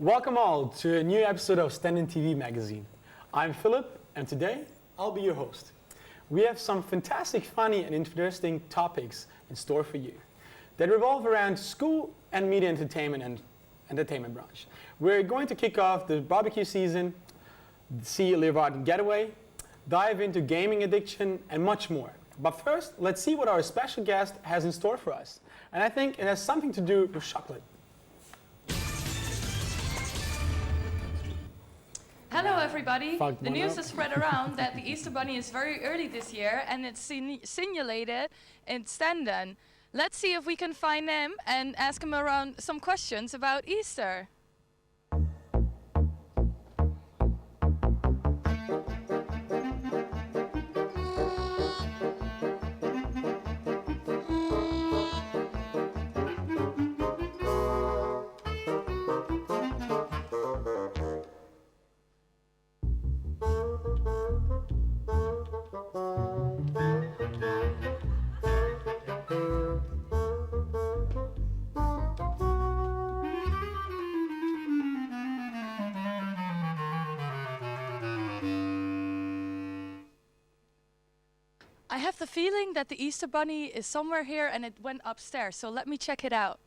Welcome all to a new episode of Stenden TV magazine. I'm Philip, and today I'll be your host. We have some fantastic, funny, and interesting topics in store for you that revolve around school and media entertainment and entertainment branch. We're going to kick off the barbecue season, see Leeuwarden Getaway, dive into gaming addiction, and much more. But first, let's see what our special guest has in store for us. And I think it has something to do with chocolate. Hello everybody! The news has spread around that the Easter Bunny is very early this year and it's simulated in Stenden. Let's see if we can find him and ask him around some questions about Easter. I have the feeling that the Easter Bunny is somewhere here and it went upstairs, so let me check it out.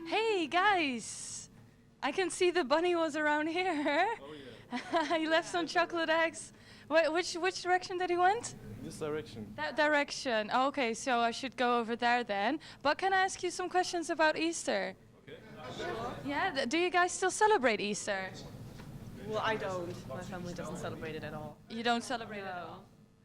Hey guys, I can see the bunny was around here. Oh yeah. He left some chocolate eggs. Which direction did he went? This direction. That direction. Oh, okay, so I should go over there then. But can I ask you some questions about Easter? Okay. Yeah, do you guys still celebrate Easter? Well, I don't. My family doesn't celebrate it at all. You don't celebrate it at all?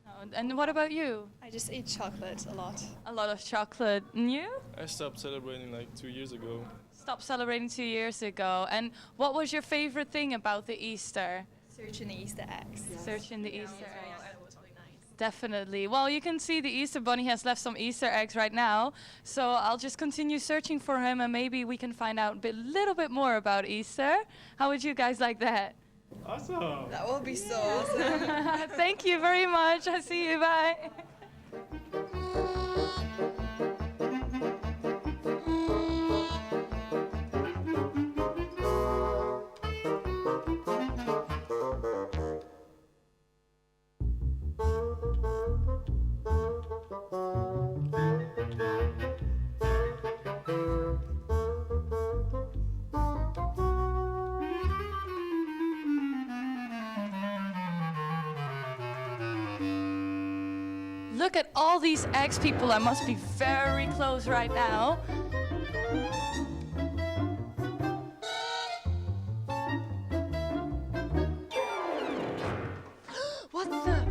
Oh, and what about you? I just eat chocolate a lot. A lot of chocolate. And you? I stopped celebrating like 2 years ago. Stopped celebrating 2 years ago. And what was your favorite thing about the Easter? Searching the Easter eggs. Yes. Searching the Easter eggs. It was really nice. Definitely. Well, you can see the Easter Bunny has left some Easter eggs right now. So I'll just continue searching for him and maybe we can find out a little bit more about Easter. How would you guys like that? Awesome! That will be so awesome. Thank you very much. I see you. Bye. Look at all these eggs, people. I must be very close right now. What the?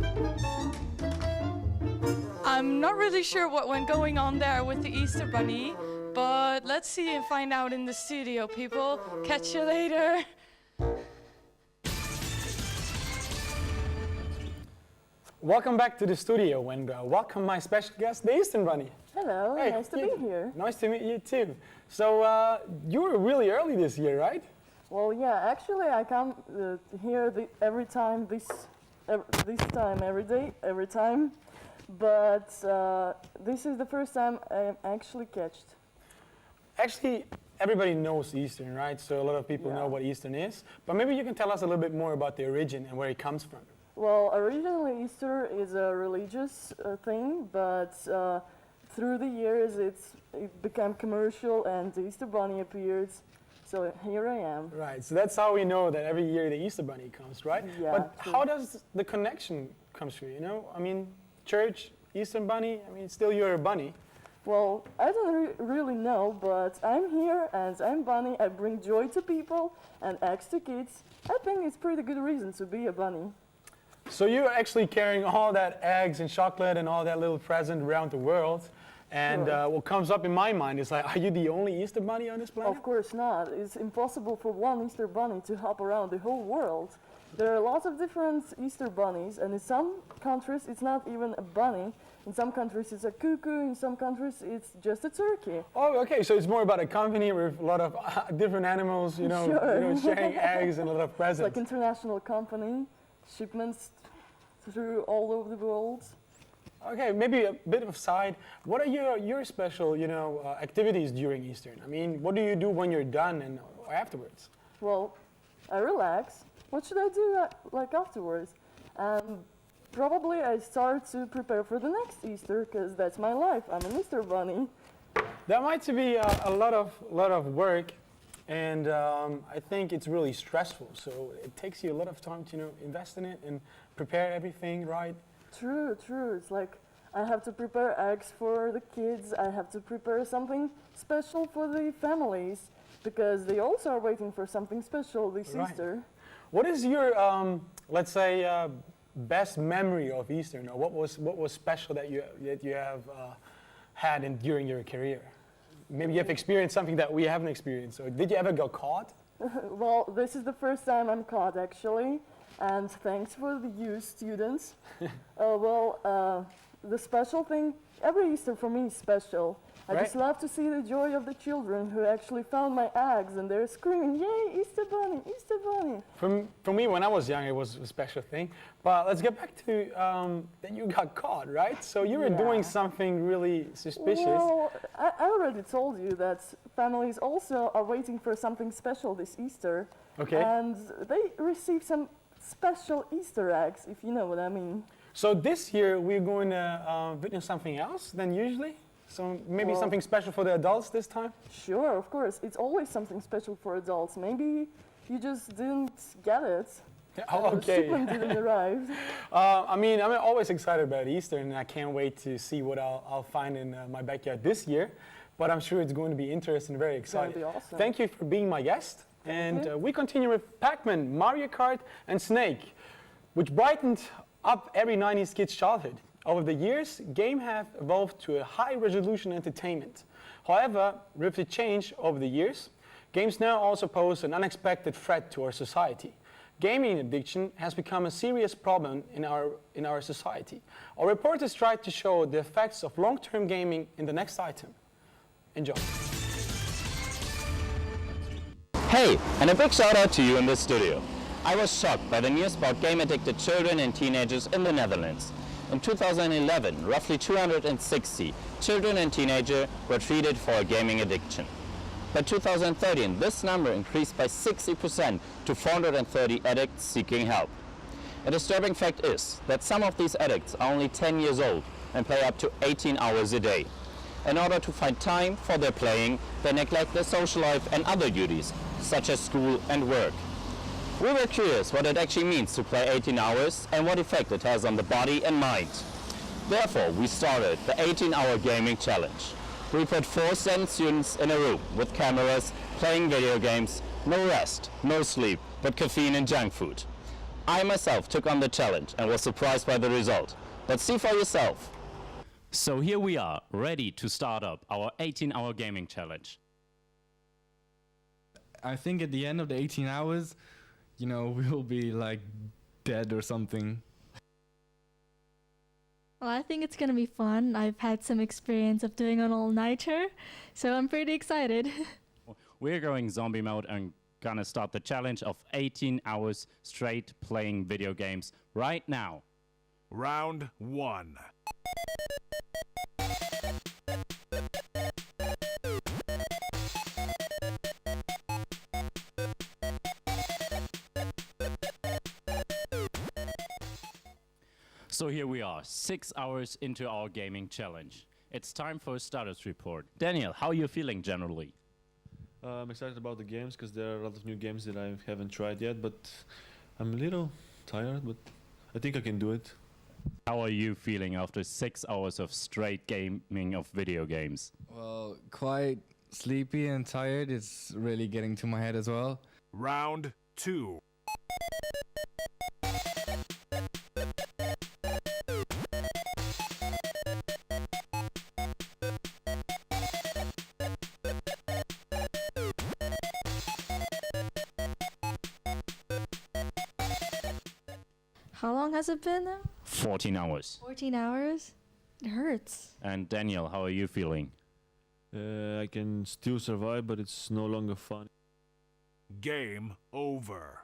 I'm not really sure what went going on there with the Easter Bunny, but let's see and find out in the studio, people. Catch you later. Welcome back to the studio and welcome my special guest, the Easter Bunny. Hello, Hey, nice to be here. Nice to meet you too. So you were really early this year, right? Well, yeah, actually I come here every time, this time, every day, every time. But this is the first time I'm actually catched. Actually, everybody knows Eastern, right? So a lot of people know what Eastern is. But maybe you can tell us a little bit more about the origin and where it comes from. Well, originally Easter is a religious thing, but through the years it became commercial and the Easter Bunny appeared. So here I am. Right, so that's how we know that every year the Easter Bunny comes, right? Yeah, but true. how does the connection come through, you know? I mean, church, Easter Bunny, I mean, still you're a bunny. Well, I don't really know, but I'm here and I'm bunny. I bring joy to people and eggs to kids. I think it's pretty good reason to be a bunny. So you're actually carrying all that eggs and chocolate and all that little present around the world. And what comes up in my mind is like, are you the only Easter bunny on this planet? Of course not. It's impossible for one Easter bunny to hop around the whole world. There are lots of different Easter bunnies, and in some countries it's not even a bunny. In some countries it's a cuckoo, in some countries it's just a turkey. Oh, okay, so it's more about a company with a lot of different animals, you know, Sure. sharing eggs and a lot of It's presents. like international company, shipments through all over the world. Okay, maybe a bit of a side. What are your special, activities during Easter? I mean, what do you do when you're done and afterwards? Well, I relax. What should I do like afterwards? Probably I start to prepare for the next Easter, because that's my life. I'm an Easter bunny. That might be a lot of work, and I think it's really stressful. So it takes you a lot of time to invest in it and prepare everything right. True, true. It's like I have to prepare eggs for the kids. I have to prepare something special for the families, because they also are waiting for something special this Right. Easter. What is your let's say best memory of Easter? Now, what was special that you have had during your career? Maybe you have experienced something that we haven't experienced. Or did you ever get caught? Well, this is the first time I'm caught, actually, and thanks for you students. The special thing, every Easter for me is special. I just love to see the joy of the children who actually found my eggs, and they're screaming, "Yay, Easter bunny, Easter bunny!" For me, when I was young, it was a special thing. But let's get back to that you got caught, right? So you were doing something really suspicious. Well, I already told you that families also are waiting for something special this Easter. Okay. And they receive some special Easter eggs, if you know what I mean. So this year, we're going to witness something else than usually? So maybe something special for the adults this time? Sure, of course. It's always something special for adults. Maybe you just didn't get it. Oh, The okay. shipment didn't arrive. I mean, I'm always excited about Easter, and I can't wait to see what I'll find in my backyard this year. But I'm sure it's going to be interesting and very exciting. be awesome. Thank you for being my guest. And we continue with Pac-Man, Mario Kart, and Snake, which brightened up every 90s kid's childhood. Over the years, games have evolved to a high-resolution entertainment. However, with the change over the years, games now also pose an unexpected threat to our society. Gaming addiction has become a serious problem in our society. Our reporters tried to show the effects of long-term gaming in the next item. Enjoy. Hey, and a big shout out to you in the studio. I was shocked by the news about game-addicted children and teenagers in the Netherlands. In 2011, roughly 260 children and teenagers were treated for a gaming addiction. By 2013, this number increased by 60% to 430 addicts seeking help. A disturbing fact is that some of these addicts are only 10 years old and play up to 18 hours a day. In order to find time for their playing, they neglect their social life and other duties, such as school and work. We were curious what it actually means to play 18 hours and what effect it has on the body and mind. Therefore, we started the 18-hour gaming challenge. We put 4 Stenden students in a room with cameras, playing video games, no rest, no sleep, but caffeine and junk food. I myself took on the challenge and was surprised by the result. But see for yourself. So here we are, ready to start up our 18-hour gaming challenge. I think at the end of the 18 hours, we'll be like dead or something. Well, I think it's going to be fun. I've had some experience of doing an all-nighter, so I'm pretty excited. We're going zombie mode and gonna start the challenge of 18 hours straight playing video games right now. Round 1. So here we are, 6 hours into our gaming challenge. It's time for a status report. Daniel, how are you feeling generally? I'm excited about the games because there are a lot of new games that I haven't tried yet, but I'm a little tired, but I think I can do it. How are you feeling after 6 hours of straight gaming of video games? Well, quite sleepy and tired. It's really getting to my head as well. Round 2. How long has it been now? 14 hours. 14 hours? It hurts. And Daniel, how are you feeling? I can still survive, but it's no longer fun. Game over.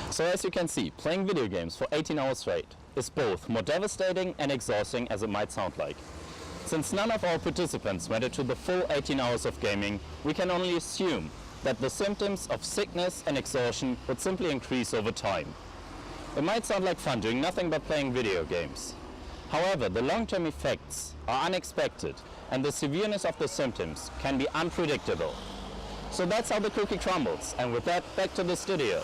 So as you can see, playing video games for 18 hours straight is both more devastating and exhausting as it might sound like. Since none of our participants went into the full 18 hours of gaming, we can only assume that the symptoms of sickness and exhaustion would simply increase over time. It might sound like fun doing nothing but playing video games. However, the long-term effects are unexpected and the severeness of the symptoms can be unpredictable. So that's how the cookie crumbles, and with that, back to the studio.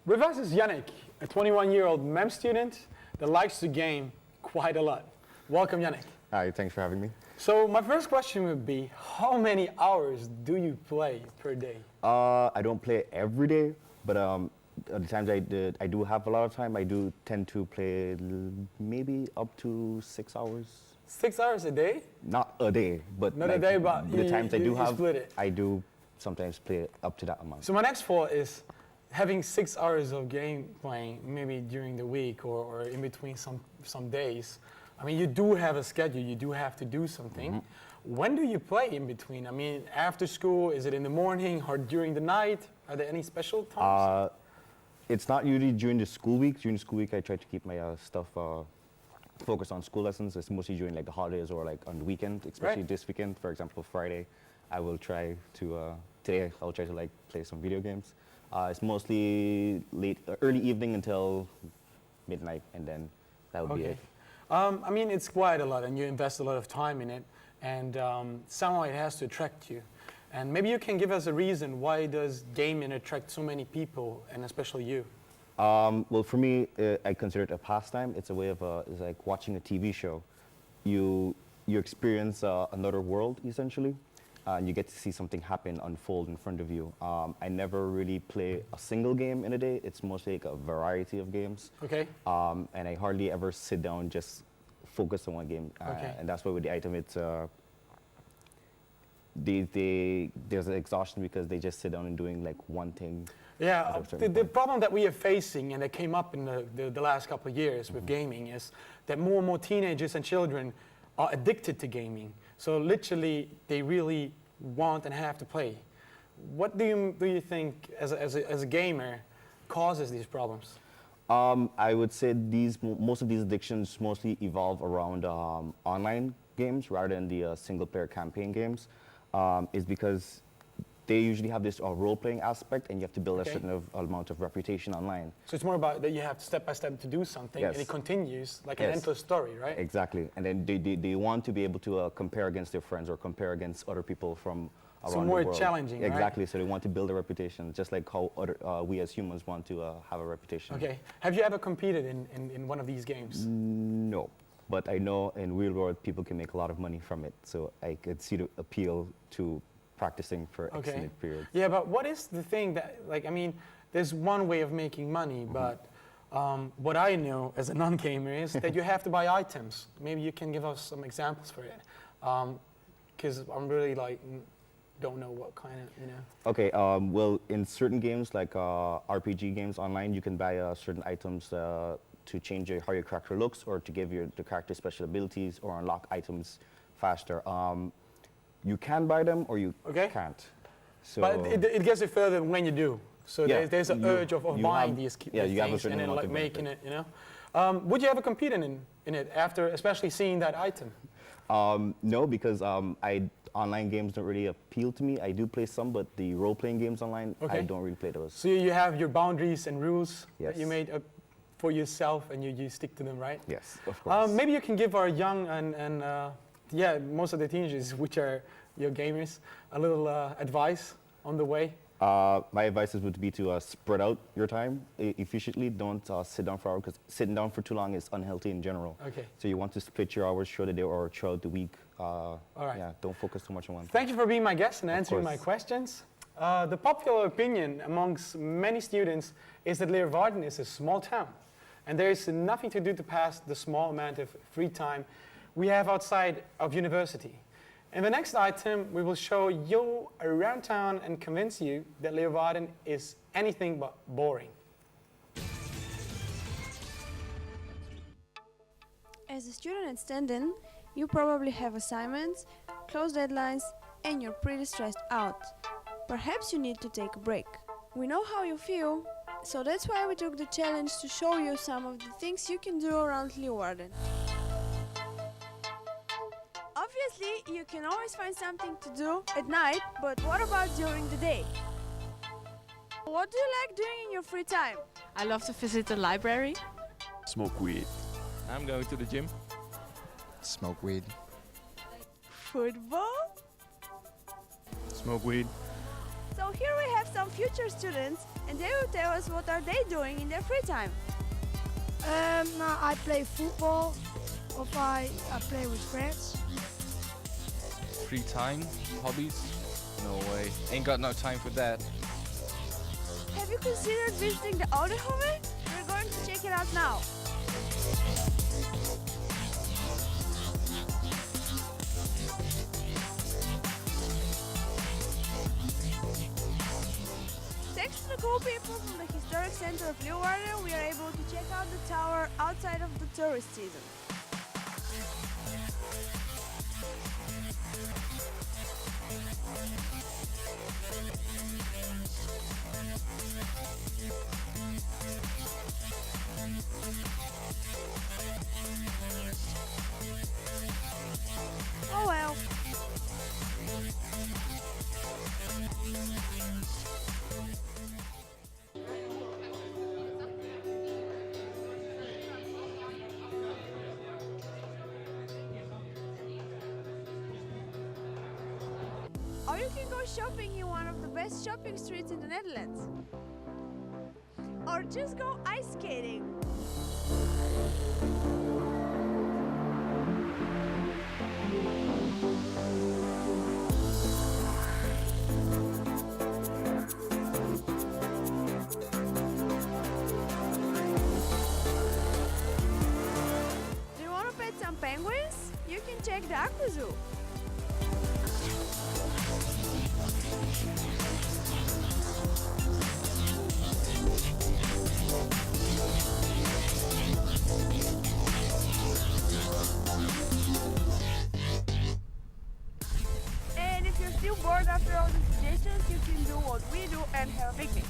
With us is Yannick, a 21-year-old MEM student that likes to game quite a lot. Welcome, Yannick. Hi, thanks for having me. So my first question would be, how many hours do you play per day? I don't play every day, but the times I do have a lot of time, I do tend to play maybe up to 6 hours. 6 hours a day? Not a day, but Not like a day, but the times I do have, split it. I do sometimes play up to that amount. So my next thought is having 6 hours of game playing, maybe during the week or in between some days. I mean, you do have a schedule, you do have to do something. Mm-hmm. When do you play in between? I mean, after school, is it in the morning or during the night? Are there any special times? It's not usually during the school week. During the school week, I try to keep my stuff focused on school lessons. It's mostly during like the holidays or like on the weekend, especially this weekend. For example, Friday, I will try to, today I'll try to like play some video games. It's mostly early evening until midnight, and then that would be it. I mean, it's quite a lot, and you invest a lot of time in it, and somehow it has to attract you. And maybe you can give us a reason why does gaming attract so many people, and especially you? Well, for me, I consider it a pastime. It's a way of, it's like watching a TV show. You experience another world, essentially, and you get to see something happen, unfold in front of you. I never really play a single game in a day. It's mostly like a variety of games. Okay. And I hardly ever sit down, just focus on one game. Okay. And that's why with the item, it's, there's an exhaustion because they just sit down and doing like one thing. Yeah, the problem that we are facing, and that came up in the last couple of years with gaming, is that more and more teenagers and children are addicted to gaming. So literally, they really want and have to play. What do you think, as a gamer, causes these problems? I would say most of these addictions mostly evolve around online games rather than the single-player campaign games. Is because they usually have this role-playing aspect, and you have to build a certain amount of reputation online. So it's more about that you have step by step to do something, and it continues like an endless story, right? Exactly, and then they want to be able to compare against their friends or compare against other people from around the world. So more challenging, right? Exactly, so they want to build a reputation, just like how we as humans want to have a reputation. Okay, have you ever competed in one of these games? No, but I know in real world people can make a lot of money from it, so I could see the appeal to practicing for extended periods. Yeah, but what is the thing that, like, I mean, there's one way of making money, but what I know as a non-gamer is that you have to buy items. Maybe you can give us some examples for it, because I'm really like don't know what kind of, you know. Okay, well, in certain games like RPG games online, you can buy certain items to change how your character looks, or to give the character special abilities, or unlock items faster. You can buy them, or you can't. So but it gets it further when you do. So there's an urge of buying these things and then like making it, you know. Would you ever compete in it after, especially seeing that item? No, because online games don't really appeal to me. I do play some, but the role-playing games online, I don't really play those. So you have your boundaries and rules that you made up for yourself, and you stick to them, right? Yes, of course. Maybe you can give our young and most of the teenagers, which are your gamers, a little advice on the way. My advice would be to spread out your time efficiently. Don't sit down for hours, because sitting down for too long is unhealthy in general. Okay. So you want to split your hours throughout the day or throughout the week. All right. Yeah, don't focus too much on one thing. Thank you for being my guest and answering my questions. The popular opinion amongst many students is that Leeuwarden is a small town, and there is nothing to do to pass the small amount of free time we have outside of university. In the next item, we will show you around town and convince you that Leeuwarden is anything but boring. As a student at Stenden, you probably have assignments, close deadlines, and you're pretty stressed out. Perhaps you need to take a break. We know how you feel, so that's why we took the challenge to show you some of the things you can do around Leeuwarden. Obviously, you can always find something to do at night, but what about during the day? What do you like doing in your free time? I love to visit the library. Smoke weed. I'm going to the gym. Smoke weed. Football? Smoke weed. So here we have some future students, and they will tell us what are they doing in their free time. I play football, or I play with friends. Free time, hobbies? No way. Ain't got no time for that. Have you considered visiting the Ouderhoeve? We're going to check it out now. Thanks to the cool people from the historic center of Leeuwarden, we are able to check out the tower outside of the tourist season. Oh well. Or you can go shopping in one of the best shopping streets in the Netherlands. Or just go ice skating. Do you want to pet some penguins? You can check the aqua zoo. And if you're still bored after all the suggestions, you can do what we do and have a picnic.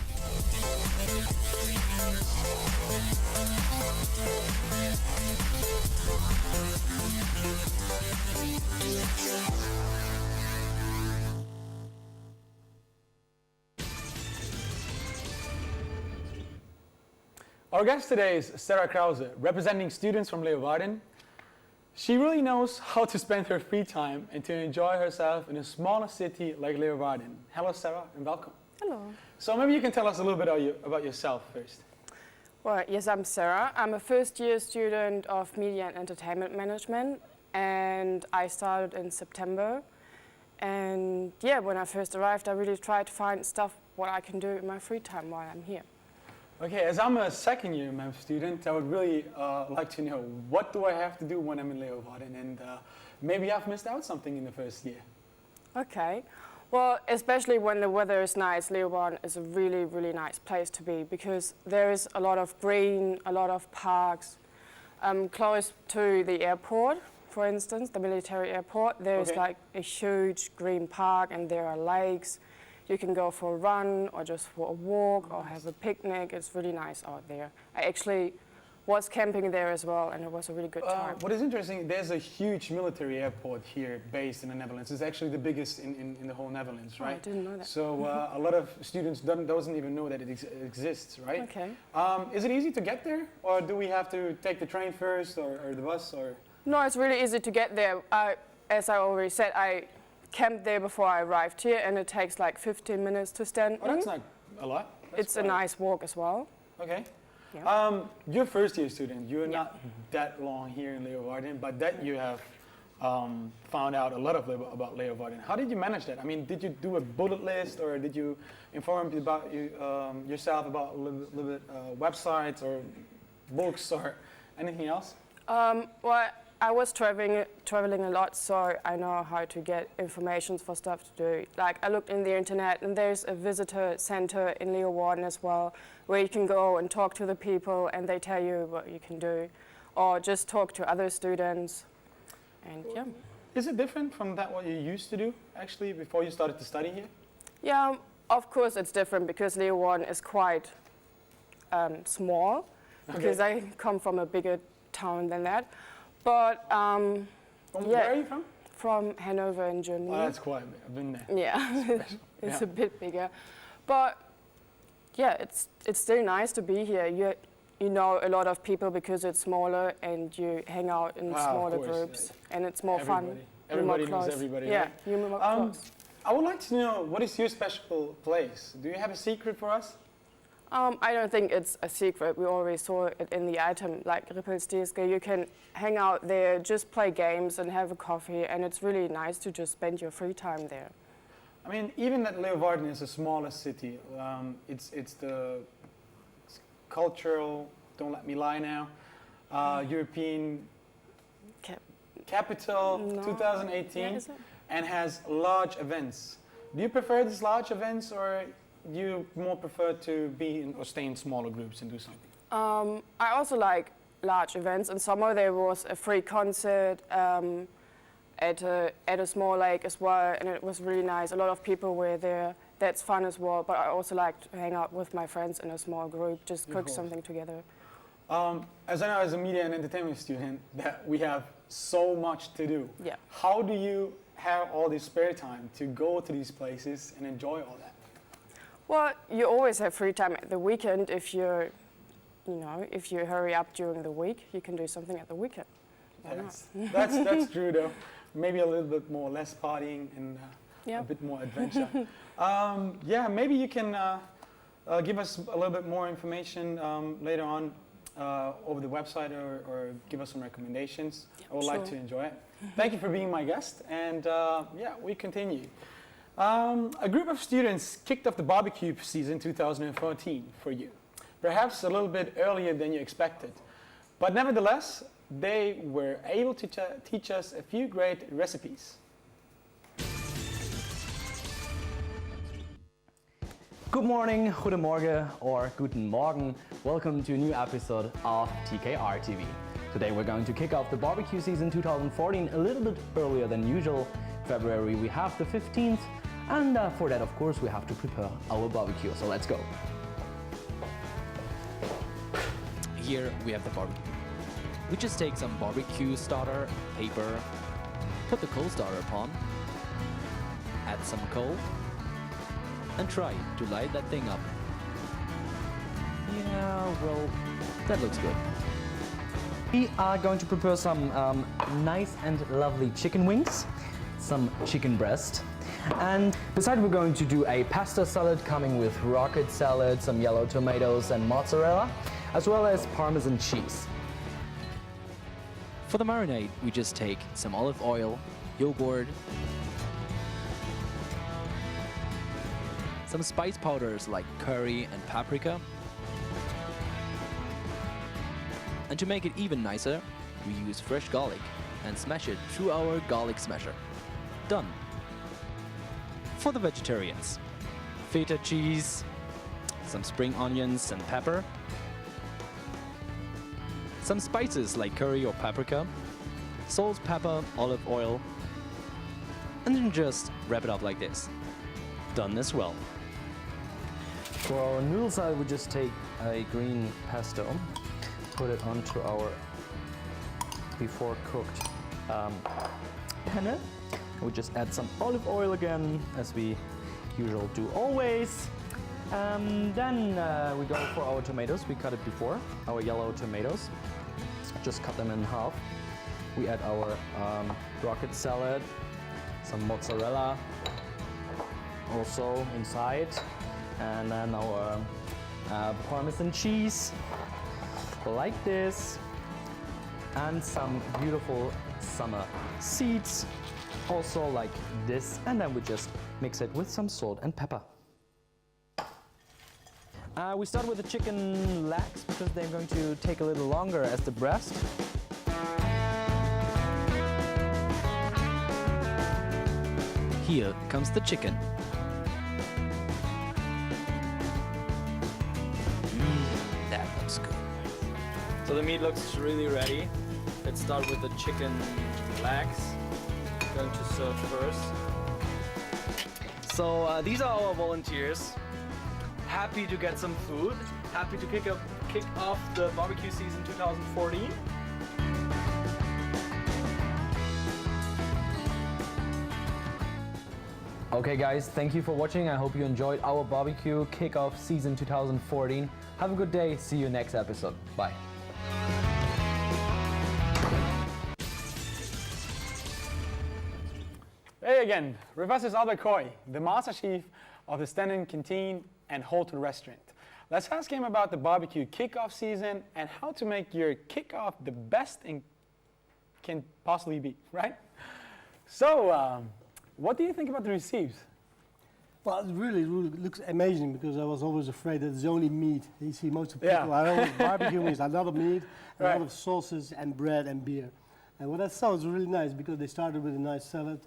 Our guest today is Sarah Krause, representing students from Leeuwarden. She really knows how to spend her free time and to enjoy herself in a smaller city like Leeuwarden. Hello, Sarah, and welcome. Hello. So maybe you can tell us a little bit about yourself first. Well, yes, I'm Sarah. I'm a first-year student of Media and Entertainment Management, and I started in September. And yeah, when I first arrived, I really tried to find stuff what I can do in my free time while I'm here. Okay, as I'm a second-year MEM student, I would really like to know, what do I have to do when I'm in Leeuwarden? And maybe I've missed out something in the first year. Okay. Well, especially when the weather is nice, Leeuwarden is a really, really nice place to be because there is a lot of green, a lot of parks. Close to the airport, for instance, the military airport, there's like a huge green park and there are lakes. You can go for a run or just for a walk or have a picnic. It's really nice out there. I actually was camping there as well, and it was a really good time. What is interesting, there's a huge military airport here based in the Netherlands. It's actually the biggest in the whole Netherlands, right? Oh, I didn't know that. So a lot of students doesn't even know that it exists, right? Okay. Is it easy to get there, or do we have to take the train first, or the bus, or? No, it's really easy to get there. As I already said, I camped there before I arrived here, and it takes like 15 minutes to stand. Oh, that's not a lot. It's a nice walk as well. Okay. Yeah. You're a first-year student. You're not that long here in Leeuwarden, but that you have found out a lot about Leeuwarden. How did you manage that? I mean, did you do a bullet list, or did you inform about yourself about a little bit websites or books or anything else? Well, I was traveling a lot, so I know how to get information for stuff to do. Like I looked in the internet, and there's a visitor center in Leeuwarden as well, where you can go and talk to the people, and they tell you what you can do, or just talk to other students. And yeah. Is it different from that what you used to do actually before you started to study here? Yeah, of course it's different because Leeuwarden is quite small, because I come from a bigger town than that. But where are you from? From Hanover in Germany. Oh, that's quite a bit. I've been there. Yeah, it's a bit bigger. But yeah, it's still nice to be here. You know a lot of people because it's smaller and you hang out in smaller groups and it's more fun. Everybody knows everybody. Yeah, right? you're more close. I would like to know, what is your special place? Do you have a secret for us? I don't think it's a secret. We always saw it in the item, like Rippelstiske. You can hang out there, just play games and have a coffee, and it's really nice to just spend your free time there. I mean, even that Leeuwarden is a smaller city, it's the cultural, don't let me lie now, European capital 2018, and has large events. Do you prefer these large events, or do you more prefer to be in, or stay in smaller groups and do something? I also like large events. In summer there was a free concert at a small lake as well, and it was really nice. A lot of people were there. That's fun as well, but I also like to hang out with my friends in a small group, just cook something together. As I know, as a media and entertainment student, that we have so much to do. Yeah. How do you have all this spare time to go to these places and enjoy all that? Well, you always have free time at the weekend. If if you hurry up during the week, you can do something at the weekend. That's true though. Maybe a little bit more less partying and a bit more adventure. Maybe you can give us a little bit more information later on over the website, or give us some recommendations. I would like to enjoy it. Thank you for being my guest, and we continue. A group of students kicked off the barbecue season 2014 for you, perhaps a little bit earlier than you expected, but nevertheless, they were able to teach us a few great recipes. Good morning, goedemorgen, or guten Morgen. Welcome to a new episode of TKR TV. Today we're going to kick off the barbecue season 2014 a little bit earlier than usual. February we have the 15th, and for that of course we have to prepare our barbecue, so let's go. Here we have the barbecue. We just take some barbecue starter, paper, put the coal starter upon, add some coal, and try to light that thing up. Yeah, well, that looks good. We are going to prepare some nice and lovely chicken wings, some chicken breast, and besides we're going to do a pasta salad coming with rocket salad, some yellow tomatoes and mozzarella, as well as Parmesan cheese. For the marinade, we just take some olive oil, yogurt, some spice powders like curry and paprika, and to make it even nicer, we use fresh garlic and smash it through our garlic smasher. Done. For the vegetarians, feta cheese, some spring onions and pepper, some spices like curry or paprika, salt, pepper, olive oil, and then just wrap it up like this. Done as well. For our noodle salad, we just take a green pesto, put it onto our before cooked penne. We just add some olive oil again, as we usually do always. Then we go for our tomatoes. We cut it before, our yellow tomatoes. Just cut them in half. We add our rocket salad, some mozzarella also inside, and then our Parmesan cheese, like this, and some beautiful summer seeds, also like this, and then we just mix it with some salt and pepper. We start with the chicken legs because they're going to take a little longer as the breast. Here comes the chicken. That looks good. So the meat looks really ready. Let's start with the chicken legs. Going to serve first. So these are our volunteers. Happy to get some food. Happy to kick off the barbecue season 2014. Okay guys, thank you for watching. I hope you enjoyed our barbecue kickoff season 2014. Have a good day. See you next episode. Bye. Hey again, with us is Albert Koy, the Master Chef of the Stenden Canteen and Hotel Restaurant. Let's ask him about the barbecue kickoff season and how to make your kickoff the best it can possibly be, right? So, what do you think about the recipes? Well, it really looks amazing because I was always afraid that it's only meat. You see, most of people are always barbecuing is a lot of meat, a lot of sauces and bread and beer. And what I saw was really nice because they started with a nice salad,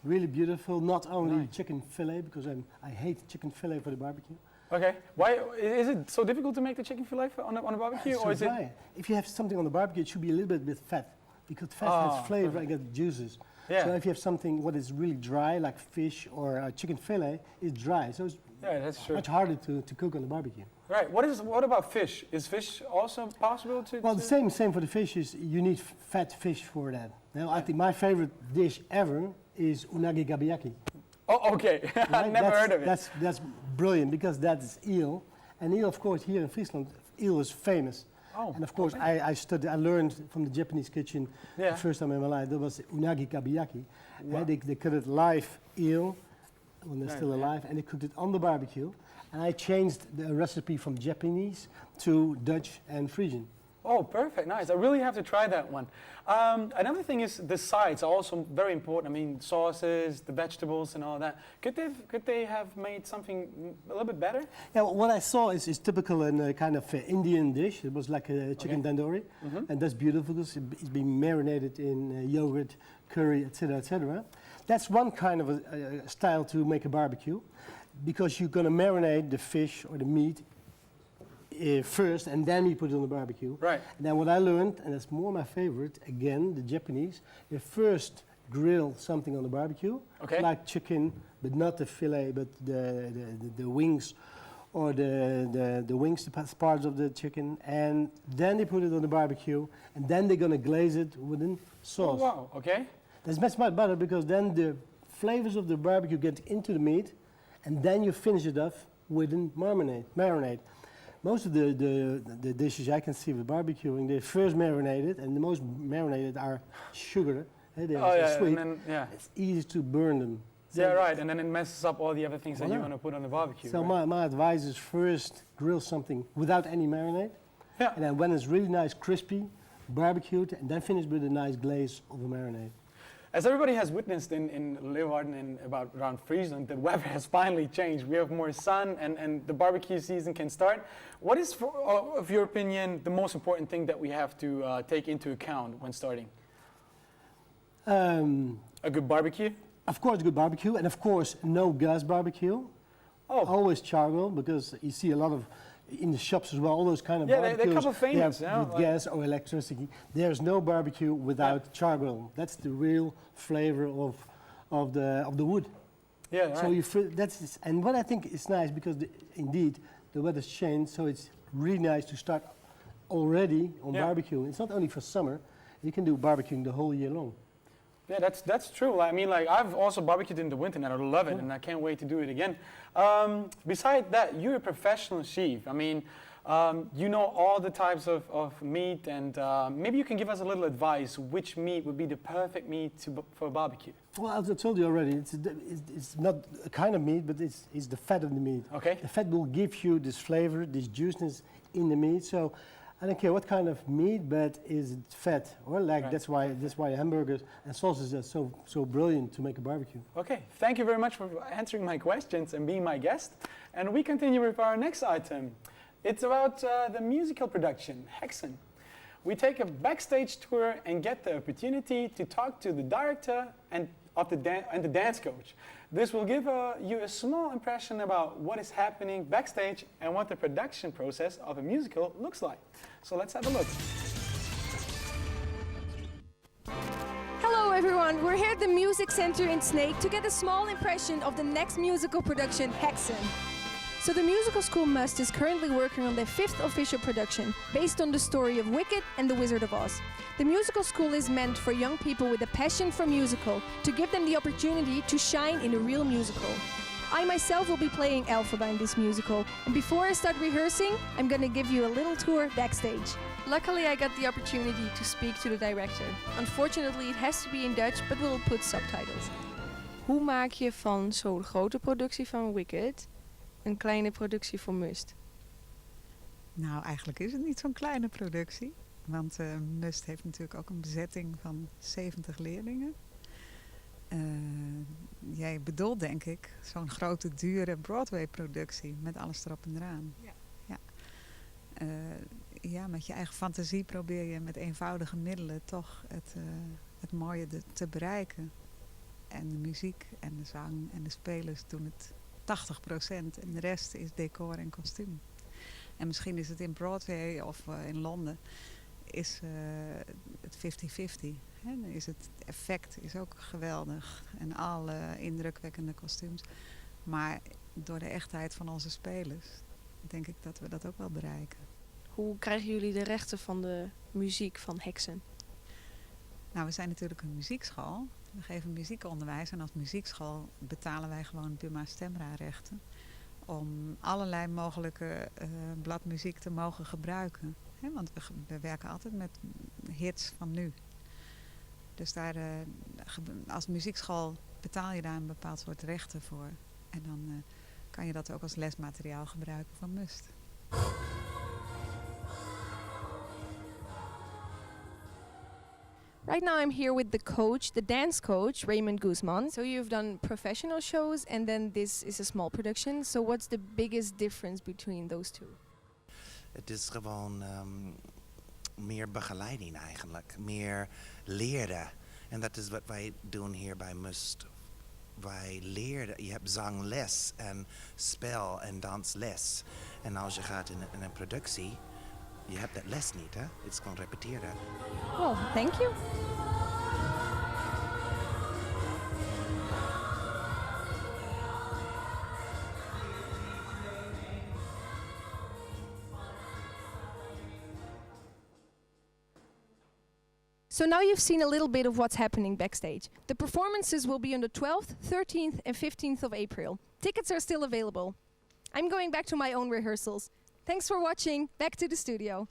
really beautiful. Not only chicken fillet because I hate chicken fillet for the barbecue. Okay, why is it so difficult to make the chicken fillet on a barbecue, or is it? If you have something on the barbecue, it should be a little bit with fat because fat has flavor and get juices. Yeah. So if you have something what is really dry, like fish or chicken fillet, it's dry. So it's that's true. much harder to cook on the barbecue. Right. What about fish? Is fish also possible to? Well, the same for the fish is you need fat fish for that. Now, I think my favorite dish ever is unagi gabiaki. Oh, okay. I've never heard of it. That's brilliant because that's eel, and eel, of course, here in Friesland, eel is famous. Oh, and of course, I learned from the Japanese kitchen the first time in my life. That was unagi kabiaki. Wow. They cut it live eel when they're still alive, and they cooked it on the barbecue. And I changed the recipe from Japanese to Dutch and Frisian. Oh, perfect, nice. I really have to try that one. Another thing is the sides are also very important. I mean, sauces, the vegetables and all that. Could they have made something a little bit better? Yeah, well, what I saw is typical in a kind of Indian dish. It was like a chicken tandoori, and that's beautiful because it's been marinated in yogurt, curry, etc., etc. That's one kind of a style to make a barbecue, because you're going to marinate the fish or the meat first, and then you put it on the barbecue. Right. And then what I learned, and that's more my favorite, again, the Japanese, they first grill something on the barbecue, like chicken, but not the fillet, but the wings, or the wings, the parts of the chicken, and then they put it on the barbecue, and then they're going to glaze it with a sauce. Oh, wow, okay. That's much better because then the flavors of the barbecue get into the meat, and then you finish it off with a marinade. Most of the dishes I can see with barbecuing, they first marinated, and the most marinated are sugar. They are sweet. And then, it's easy to burn them. So right, and then it messes up all the other things that you want to put on the barbecue. So my advice is first grill something without any marinade, and then when it's really nice, crispy, barbecued, and then finish with a nice glaze of a marinade. As everybody has witnessed in Leeuwarden and around Friesland, the weather has finally changed. We have more sun and the barbecue season can start. What is, of your opinion, the most important thing that we have to take into account when starting? A good barbecue? Of course, good barbecue, and of course, no gas barbecue. Oh. Always charcoal, because you see a lot of in the shops as well, all those kind of barbecues. They're a couple famous, with gas or electricity. There's no barbecue without charcoal. That's the real flavor of the wood. Yeah, right. So and what I think is nice because indeed the weather's changed, so it's really nice to start already on barbecue. It's not only for summer; you can do barbecuing the whole year long. Yeah, that's true. I mean, like I've also barbecued in the winter and I love it, and I can't wait to do it again. Besides that, you're a professional chef. I mean, you know all the types of meat, and maybe you can give us a little advice. Which meat would be the perfect meat for a barbecue? Well, as I told you already, it's not a kind of meat, but it's the fat of the meat. Okay. The fat will give you this flavor, this juiciness in the meat. So I don't care what kind of meat, but is it fat? Or that's why hamburgers and sausages are so brilliant to make a barbecue. Okay, thank you very much for answering my questions and being my guest. And we continue with our next item. It's about the musical production, Hexen. We take a backstage tour and get the opportunity to talk to the director and of the dance coach. This will give you a small impression about what is happening backstage and what the production process of a musical looks like. So let's have a look. Hello everyone, we're here at the Music Center in Snake to get a small impression of the next musical production, Hexen. So the musical school Must is currently working on their 5th official production, based on the story of Wicked and the Wizard of Oz. The musical school is meant for young people with a passion for musical, to give them the opportunity to shine in a real musical. I myself will be playing Elphaba in this musical, and before I start rehearsing, I'm gonna give you a little tour backstage. Luckily I got the opportunity to speak to the director. Unfortunately it has to be in Dutch, but we'll put subtitles. Hoe maak je van zo'n grote productie van Wicked een kleine productie voor Must? Nou, eigenlijk is het niet zo'n kleine productie. Want Must heeft natuurlijk ook een bezetting van 70 leerlingen. Jij bedoelt, denk ik, zo'n grote, dure Broadway-productie met alles erop en eraan. Ja. Ja, met je eigen fantasie probeer je met eenvoudige middelen toch het mooie te bereiken. En de muziek en de zang en de spelers doen het 80% en de rest is decor en kostuum. En misschien is het in Broadway of in Londen is het 50-50. Dan is het effect is ook geweldig en alle indrukwekkende kostuums. Maar door de echtheid van onze spelers denk ik dat we dat ook wel bereiken. Hoe krijgen jullie de rechten van de muziek van Hexen? Nou, we zijn natuurlijk een muziekschool. We geven muziekonderwijs en als muziekschool betalen wij gewoon Buma Stemra-rechten om allerlei mogelijke bladmuziek te mogen gebruiken. Want we werken altijd met hits van nu. Dus daar, als muziekschool betaal je daar een bepaald soort rechten voor. En dan kan je dat ook als lesmateriaal gebruiken van Must. Right now I'm here with the coach, the dance coach, Raymond Guzman. So you've done professional shows and then this is a small production. So what's the biggest difference between those two? Het is gewoon meer begeleiding eigenlijk, meer leren. En dat is wat wij doen hier bij Must. Wij leren, je hebt zangles en spel en dansles. En als je gaat in een productie, je hebt dat les niet, hè? Het is gewoon repeteren. Well, thank you. So now you've seen a little bit of what's happening backstage. The performances will be on the 12th, 13th and 15th of April. Tickets are still available. I'm going back to my own rehearsals. Thanks for watching. Back to the studio.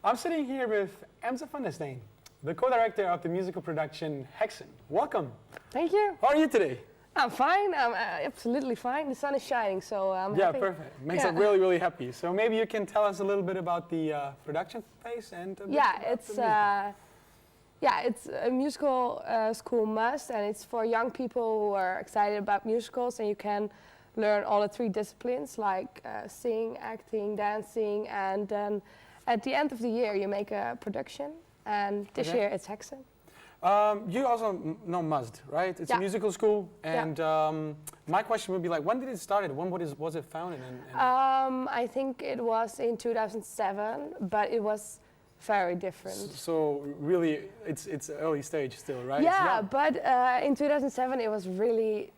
I'm sitting here with M3E2Y1314, the co-director of the musical production Hexen. Welcome. Thank you. How are you today? I'm fine. I'm absolutely fine. The sun is shining, so I'm happy. Yeah, perfect. Makes us really, really happy. So maybe you can tell us a little bit about the production phase and it's a musical school Must, and it's for young people who are excited about musicals, and you can learn all the 3 disciplines like singing, acting, dancing, and then at the end of the year you make a production, and this year it's Hexen. You also know Must, right? It's a musical school, and my question would be like, when did it start? When was it founded? I think it was in 2007, but it was very different. So really, it's early stage still, right? Yeah, but in 2007 it was really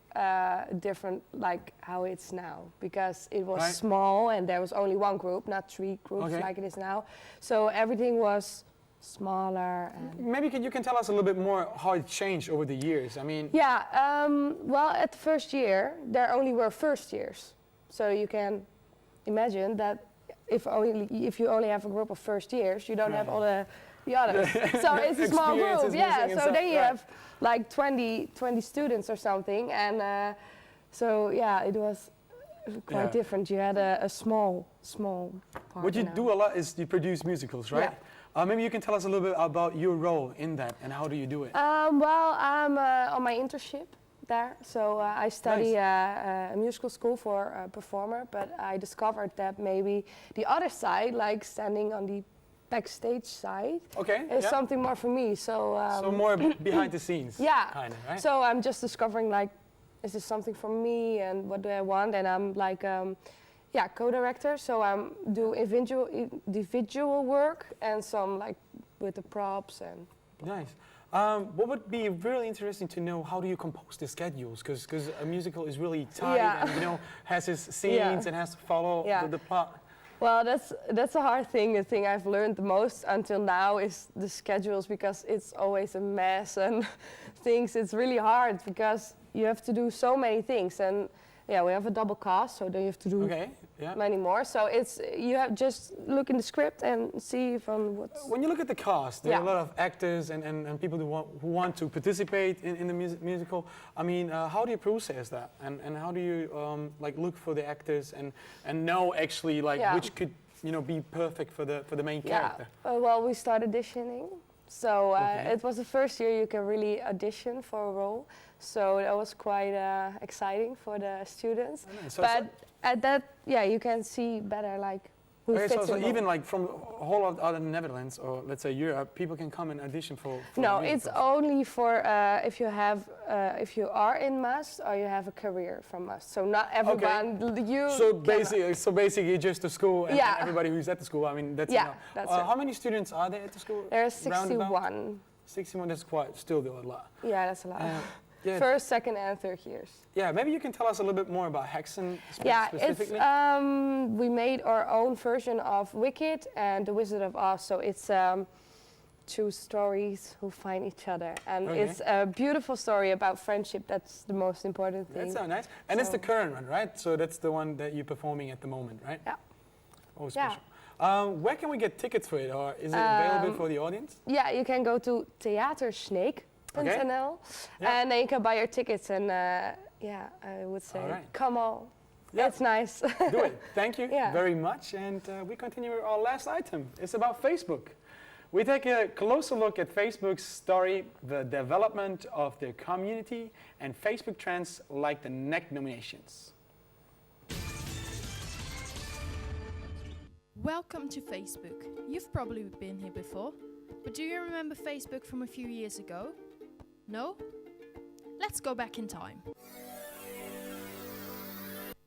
different, like how it's now, because it was small and there was only 1 group, not 3 groups like it is now. So everything was smaller. And maybe you can tell us a little bit more how it changed over the years. I mean, well, at the first year there only were first years, so you can imagine that if you only have a group of first years, you don't have all the others. So it's a small group, so then you have like 20 students or something, and so it was quite different. You had a small part. What you do a lot is you produce musicals, right? Maybe you can tell us a little bit about your role in that and how do you do it? Well, I'm on my internship there, so I study a musical school for a performer, but I discovered that maybe the other side, like standing on the backstage side. Okay. It's yeah. something more for me. So. So more behind the scenes. Yeah. Kind of, right? So I'm just discovering like, is this something for me and what do I want? And I'm like, yeah, co-director. So I'm do individual work and some like with the props and. Nice. What would be really interesting to know, how do you compose the schedules? Because a musical is really tight and, you know, has its scenes and has to follow the plot. Well, that's a hard thing. The thing I've learned the most until now is the schedules, because it's always a mess and things. It's really hard because you have to do so many things. And yeah, we have a double cast, so then you have to do many more. So it's, you have just look in the script and see from what's... When you look at the cast, there are a lot of actors and people who want to participate in the musical. I mean, how do you process that? And how do you like look for the actors and know actually like which could, you know, be perfect for the main character? Well, we started auditioning. So it was the first year you can really audition for a role. So that was quite exciting for the students. Oh, nice. So but at that, you can see better like who fits so in even like from a whole lot of the Netherlands or let's say Europe, people can come and audition for No, it's only for if you have if you are in Must or you have a career from Must. So not everyone. So basically, just the school and everybody who's at the school. I mean, that's enough. That's how many students are there at the school? There are 61. 61. That's quite still a lot. Yeah, that's a lot. First, second, and third years. Yeah, maybe you can tell us a little bit more about Hexen specifically. It's we made our own version of Wicked and The Wizard of Oz. So it's two stories who find each other, and it's a beautiful story about friendship. That's the most important thing. That's so nice. And it's the current one, right? So that's the one that you're performing at the moment, right? Yeah. Oh, special. Where can we get tickets for it, or is it available for the audience? Yeah, you can go to theatersnake.nl and then you can buy your tickets. And I would say, come on. Yeah. It's nice. Do it. Thank you very much. And we continue with our last item. It's about Facebook. We take a closer look at Facebook's story, the development of their community, and Facebook trends like the NEC nominations. Welcome to Facebook. You've probably been here before, but do you remember Facebook from a few years ago? No? Let's go back in time.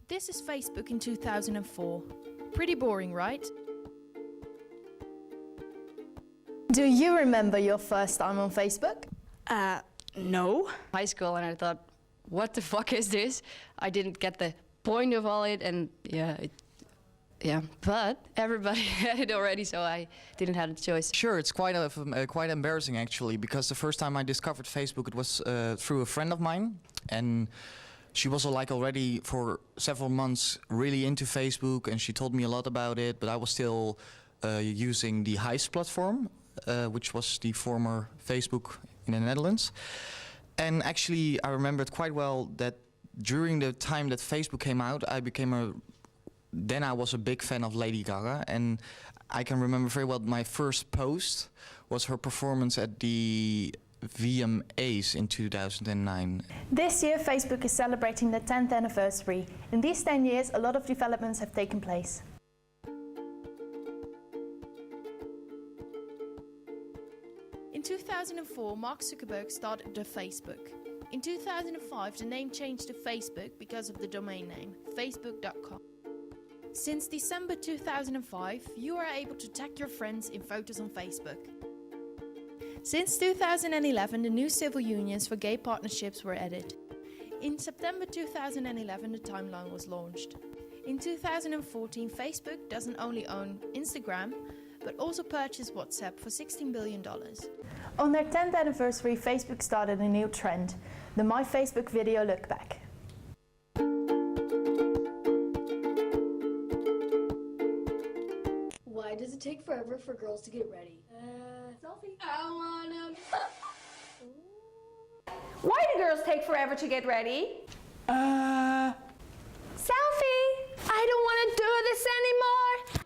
This is Facebook in 2004. Pretty boring, right? Do you remember your first time on Facebook? No. High school, and I thought, what the fuck is this? I didn't get the point of all it, and but everybody had it already, so I didn't have a choice. Sure, it's quite embarrassing actually, because the first time I discovered Facebook, it was through a friend of mine, and she was like already for several months really into Facebook, and she told me a lot about it, but I was still using the Heist platform, which was the former Facebook in the Netherlands. And actually, I remembered quite well that during the time that Facebook came out, then I was a big fan of Lady Gaga, and I can remember very well my first post was her performance at the VMAs in 2009. This year Facebook is celebrating their 10th anniversary. In these 10 years a lot of developments have taken place. In 2004, Mark Zuckerberg started the Facebook. In 2005, the name changed to Facebook because of the domain name, facebook.com. Since December 2005, you are able to tag your friends in photos on Facebook. Since 2011, the new civil unions for gay partnerships were added. In September 2011, the timeline was launched. In 2014, Facebook doesn't only own Instagram, but also purchased WhatsApp for $16 billion. On their 10th anniversary, Facebook started a new trend, the My Facebook video look back. Why does it take forever for girls to get ready? Selfie. I wanna. Why do girls take forever to get ready? Selfie. I don't want to do this anymore.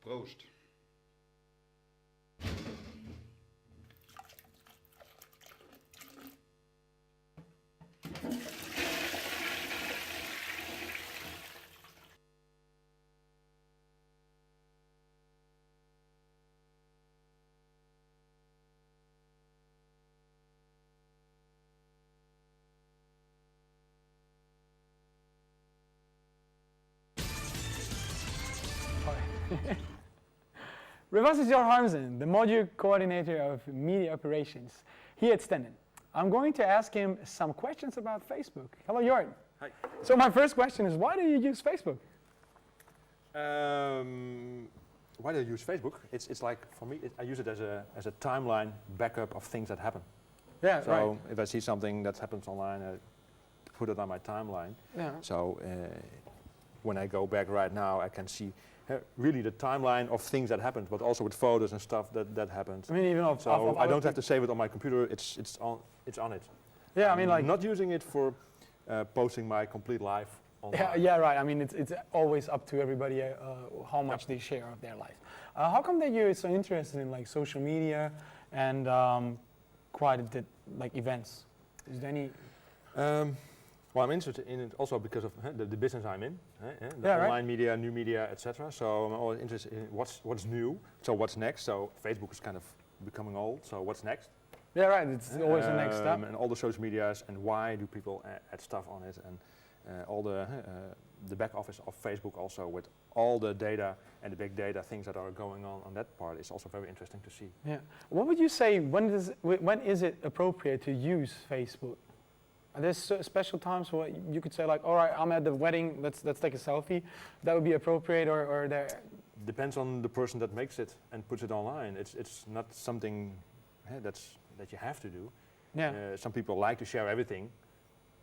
Proost. With us is Jor Harmsen, the module coordinator of media operations here at Stenden. I'm going to ask him some questions about Facebook. Hello, Jor. Hi. So my first question is, why do you use Facebook? Why do I use Facebook? It's like, for me, I use it as a timeline backup of things that happen. Yeah, so right. if I see something that happens online, I put it on my timeline. Yeah. So when I go back right now, I can see really the timeline of things that happened, but also with photos and stuff that happened. I mean, even of I don't have to save it on my computer. It's on it. Yeah, I mean, like, I'm not using it for posting my complete life online. Yeah, right. I mean, it's always up to everybody how much they share of their life. How come that you're so interested in like social media and quite a bit like events? Is there any? Well, I'm interested in it also because of the business I'm in, the Yeah, online media, new media, etc. So I'm always interested in what's new. So what's next? So Facebook is kind of becoming old. So what's next? Yeah, right. It's always the next step. And all the social medias, and why do people add stuff on it, and all the back office of Facebook also with all the data and the big data things that are going on that part is also very interesting to see. Yeah. What would you say? When is it appropriate to use Facebook? Are there special times where you could say like, all right, I'm at the wedding, let's take a selfie. That would be appropriate, or there? Depends on the person that makes it and puts it online. It's not something that you have to do. Yeah. Some people like to share everything.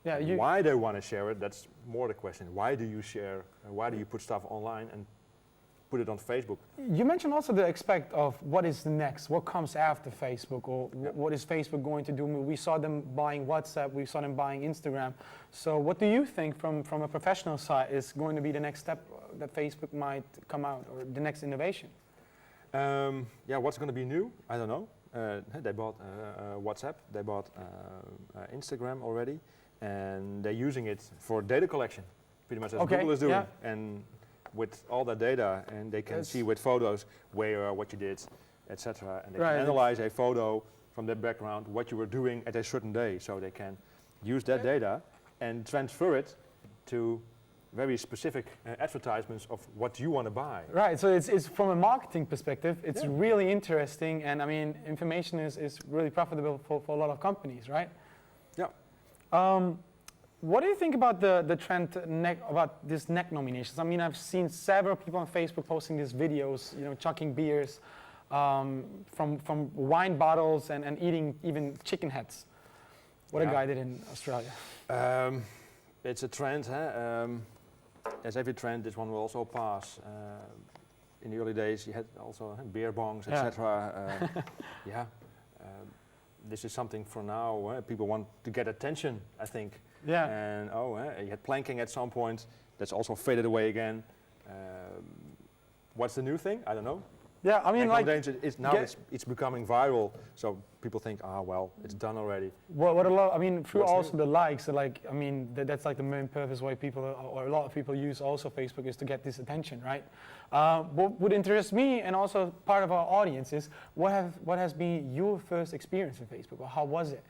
Yeah. Why they want to share it, that's more the question. Why do you share? Why do you put stuff online and put it on Facebook? You mentioned also the aspect of what is the next, what comes after Facebook, or what is Facebook going to do? We saw them buying WhatsApp, we saw them buying Instagram. So what do you think from a professional side is going to be the next step that Facebook might come out, or the next innovation? Yeah, what's going to be new? I don't know. They bought WhatsApp, they bought Instagram already, and they're using it for data collection, pretty much as Google is doing. Yeah. And with all that data, and they can see with photos where you are, what you did, etc. And they can analyze a photo from that background, what you were doing at a certain day. So they can use that data and transfer it to very specific advertisements of what you want to buy. Right, so it's from a marketing perspective, it's really interesting, and I mean, information is really profitable for a lot of companies, right? Yeah. What do you think about the trend about this neck nominations? I mean, I've seen several people on Facebook posting these videos, chucking beers from wine bottles and eating even chicken heads. What a guy did in Australia. It's a trend, as every trend, this one will also pass. In the early days, you had also beer bongs, etc. This is something for now. People want to get attention, I think. Yeah. And you had planking at some point. That's also faded away again. What's the new thing? I don't know. Yeah, I mean, like it's becoming viral, so people think, well, it's done already. What a lot. I mean, through also the likes, like, I mean, that's like the main purpose why people, or a lot of people use also Facebook, is to get this attention, right? What would interest me, and also part of our audience, is what has been your first experience with Facebook, or how was it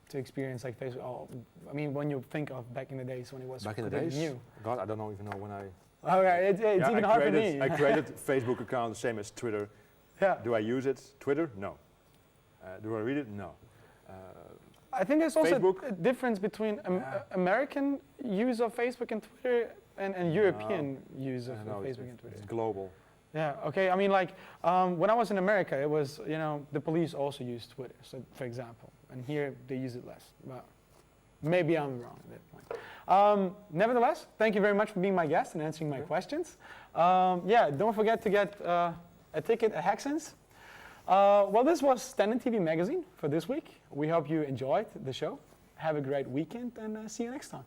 to experience like Facebook? Oh, I mean, when you think of back in the days when it was back in the days, new. God, I don't even know when I. Okay, it's even hard for me. I created Facebook account, the same as Twitter. Yeah. Do I use it? Twitter? No. Do I read it? No. I think there's also Facebook? a difference between American use of Facebook and Twitter and European use of Facebook and Twitter. It's global. Yeah, okay. I mean, like, when I was in America, it was, the police also used Twitter, so, for example. And here, they use it less. But maybe I'm wrong at that point. Nevertheless, thank you very much for being my guest and answering my questions. Don't forget to get a ticket at Hexen's. Well, this was Stenden TV Magazine for this week. We hope you enjoyed the show. Have a great weekend, and see you next time.